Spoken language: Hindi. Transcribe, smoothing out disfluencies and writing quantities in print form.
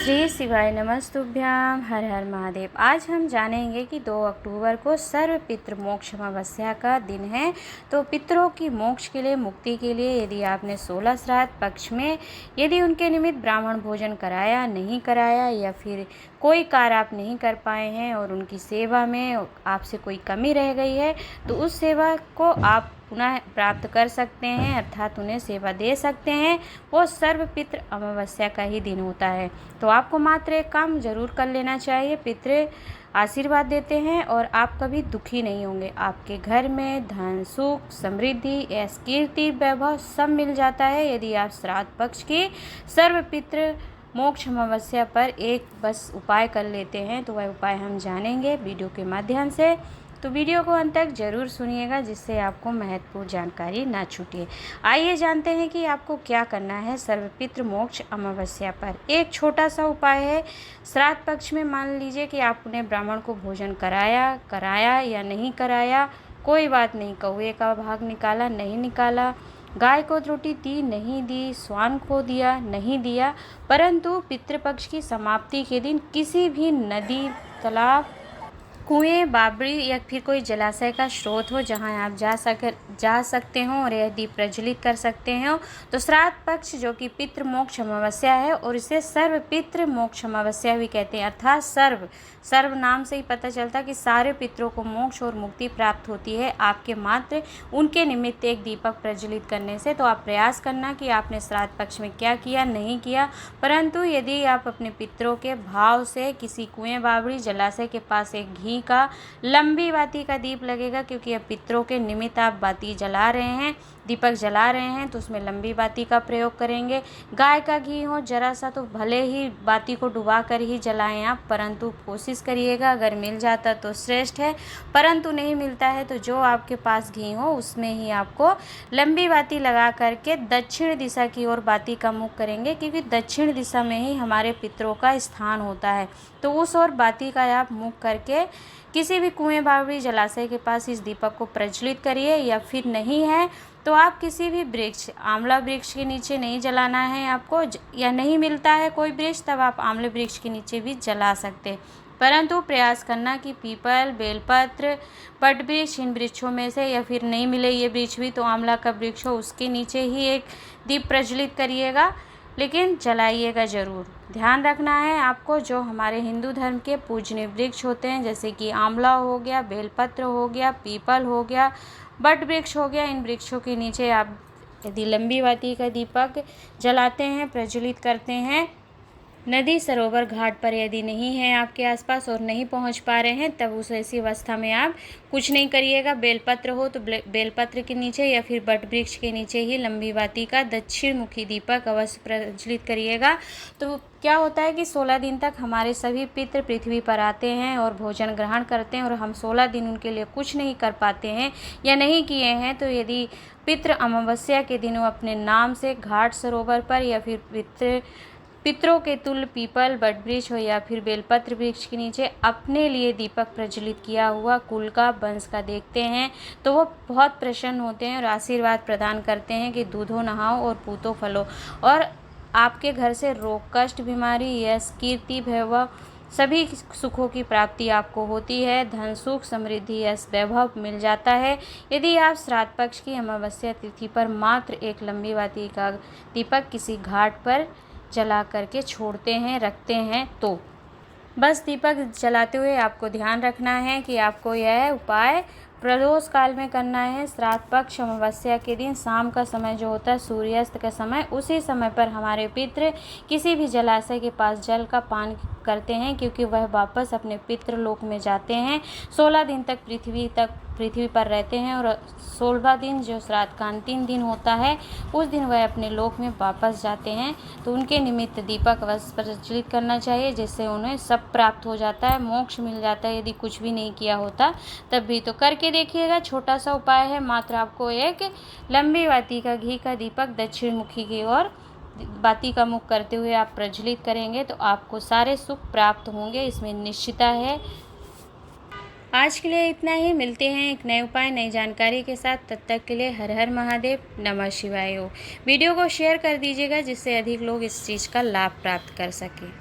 श्री शिवाय नमस्तुभ्याम। हर हर महादेव। आज हम जानेंगे कि 2 अक्टूबर को सर्व पितृ मोक्ष अमावस्या का दिन है। तो पितरों की मोक्ष के लिए, मुक्ति के लिए यदि आपने 16 श्राद्ध पक्ष में यदि उनके निमित्त ब्राह्मण भोजन कराया, नहीं कराया, या फिर कोई कार्य आप नहीं कर पाए हैं और उनकी सेवा में आपसे कोई कमी रह गई है, तो उस सेवा को आप पुनः प्राप्त कर सकते हैं, अर्थात उन्हें सेवा दे सकते हैं। वो सर्व पितृ अमावस्या का ही दिन होता है। तो आपको मात्र एक काम जरूर कर लेना चाहिए। पितृ आशीर्वाद देते हैं और आप कभी दुखी नहीं होंगे। आपके घर में धन, सुख, समृद्धि, यश, कीर्ति, वैभव सब मिल जाता है यदि आप श्राद्ध पक्ष की सर्व पितृ मोक्ष अमावस्या पर एक बस उपाय कर लेते हैं। तो वह उपाय हम जानेंगे वीडियो के माध्यम से। तो वीडियो को अंत तक जरूर सुनिएगा, जिससे आपको महत्वपूर्ण जानकारी ना छूटे। आइए जानते हैं कि आपको क्या करना है सर्वपितृ मोक्ष अमावस्या पर। एक छोटा सा उपाय है। श्राद्ध पक्ष में मान लीजिए कि आपने ब्राह्मण को भोजन कराया या नहीं कराया, कोई बात नहीं। कौवे का भाग निकाला, नहीं निकाला, गाय को रोटी दी, नहीं दी, स्वान को दिया, नहीं दिया, परंतु पितृपक्ष की समाप्ति के दिन किसी भी नदी, तालाब, कुएं, बावड़ी या फिर कोई जलाशय का स्रोत हो जहां आप जा सकते हो और यह दीप प्रज्वलित कर सकते हो। तो श्राद्ध पक्ष जो कि पितृ मोक्ष अमावस्या है, और इसे सर्व पितृ मोक्ष अमावस्या भी कहते हैं, अर्थात सर्व नाम से ही पता चलता कि सारे पितरों को मोक्ष और मुक्ति प्राप्त होती है आपके मात्र उनके निमित्त एक दीपक प्रज्वलित करने से। तो आप प्रयास करना कि आपने श्राद्ध पक्ष में क्या किया, नहीं किया, परंतु यदि आप अपने पितरों के भाव से किसी कुएं, बावड़ी, जलाशय के पास एक घी का लंबी बाती का दीप लगेगा, क्योंकि अब पितरों के निमित्त आप बाती जला रहे हैं, दीपक जला रहे हैं, तो उसमें लंबी बाती का प्रयोग करेंगे। गाय का घी हो जरा सा तो भले ही बाती को डुबा कर ही जलाएं आप, परंतु कोशिश करिएगा, अगर मिल जाता तो श्रेष्ठ है, परंतु नहीं मिलता है तो जो आपके पास घी हो उसमें ही आपको लंबी बाती लगा करके दक्षिण दिशा की ओर बाती का मुख करेंगे, क्योंकि दक्षिण दिशा में ही हमारे पितरों का स्थान होता है। तो उस ओर बाती का आप मुख करके किसी भी कुएं, बावड़ी, जलाशय के पास इस दीपक को प्रज्वलित करिए। या फिर नहीं है तो आप किसी भी वृक्ष, आंवला वृक्ष के नीचे नहीं जलाना है आपको, या नहीं मिलता है कोई वृक्ष, तब आप आंवले वृक्ष के नीचे भी जला सकते, परंतु प्रयास करना कि पीपल, बेलपत्र, बट वृक्ष, इन वृक्षों में से, या फिर नहीं मिले ये वृक्ष भी तो आंवला का वृक्ष हो, उसके नीचे ही एक दीप प्रज्वलित करिएगा, लेकिन जलाइएगा ज़रूर। ध्यान रखना है आपको, जो हमारे हिंदू धर्म के पूजनीय वृक्ष होते हैं, जैसे कि आंवला हो गया, बेलपत्र हो गया, पीपल हो गया, बट वृक्ष हो गया, इन वृक्षों के नीचे आप यदि लंबी बाती का दीपक जलाते हैं, प्रज्वलित करते हैं, नदी, सरोवर, घाट पर यदि नहीं है आपके आसपास और नहीं पहुंच पा रहे हैं, तब उस ऐसी अवस्था में आप कुछ नहीं करिएगा। बेलपत्र हो तो बेलपत्र के नीचे या फिर बट वृक्ष के नीचे ही लंबी बाती का दक्षिण मुखी दीपक अवश्य प्रज्वलित करिएगा। तो क्या होता है कि 16 दिन तक हमारे सभी पितृ पृथ्वी पर आते हैं और भोजन ग्रहण करते हैं, और हम 16 दिन उनके लिए कुछ नहीं कर पाते हैं या नहीं किए हैं, तो यदि पितृ अमावस्या के दिनों अपने नाम से घाट, सरोवर पर या फिर पितरों के तुल्य पीपल, बट वृक्ष हो या फिर बेलपत्र वृक्ष के नीचे अपने लिए दीपक प्रज्वलित किया हुआ कुल का, वंश का देखते हैं, तो वो बहुत प्रसन्न होते हैं और आशीर्वाद प्रदान करते हैं कि दूधो नहाओ और पूतो फलो, और आपके घर से रोग, कष्ट, बीमारी, यश, कीर्ति, वैभव सभी सुखों की प्राप्ति आपको होती है। धन, सुख, समृद्धि, यश, वैभव मिल जाता है यदि आप श्राद्ध पक्ष की अमावस्या तिथि पर मात्र एक लंबी बाती का दीपक किसी घाट पर जला करके छोड़ते हैं, रखते हैं। तो बस दीपक जलाते हुए आपको ध्यान रखना है कि आपको यह उपाय प्रदोष काल में करना है। श्राद्ध पक्ष अमावस्या के दिन शाम का समय जो होता है, सूर्यास्त का समय, उसी समय पर हमारे पितृ किसी भी जलाशय के पास जल का पान करते हैं, क्योंकि वह वापस अपने पितृलोक में जाते हैं। 16 दिन तक पृथ्वी पर रहते हैं, और 16वां दिन जो श्राद्ध का अंतिम दिन होता है, उस दिन वह अपने लोक में वापस जाते हैं। तो उनके निमित्त दीपक अवश्य प्रज्वलित करना चाहिए, जिससे उन्हें सब प्राप्त हो जाता है, मोक्ष मिल जाता है यदि कुछ भी नहीं किया होता तब भी। तो करके देखिएगा, छोटा सा उपाय है, मात्र आपको एक लंबी बाती का घी का दीपक दक्षिण मुखी की ओर बाती का मुख करते हुए आप प्रज्वलित करेंगे तो आपको सारे सुख प्राप्त होंगे, इसमें निश्चितता है। आज के लिए इतना ही। मिलते हैं एक नए उपाय, नई जानकारी के साथ। तब तक के लिए हर हर महादेव, नमः शिवाय। वीडियो को शेयर कर दीजिएगा, जिससे अधिक लोग इस चीज़ का लाभ प्राप्त कर सकें।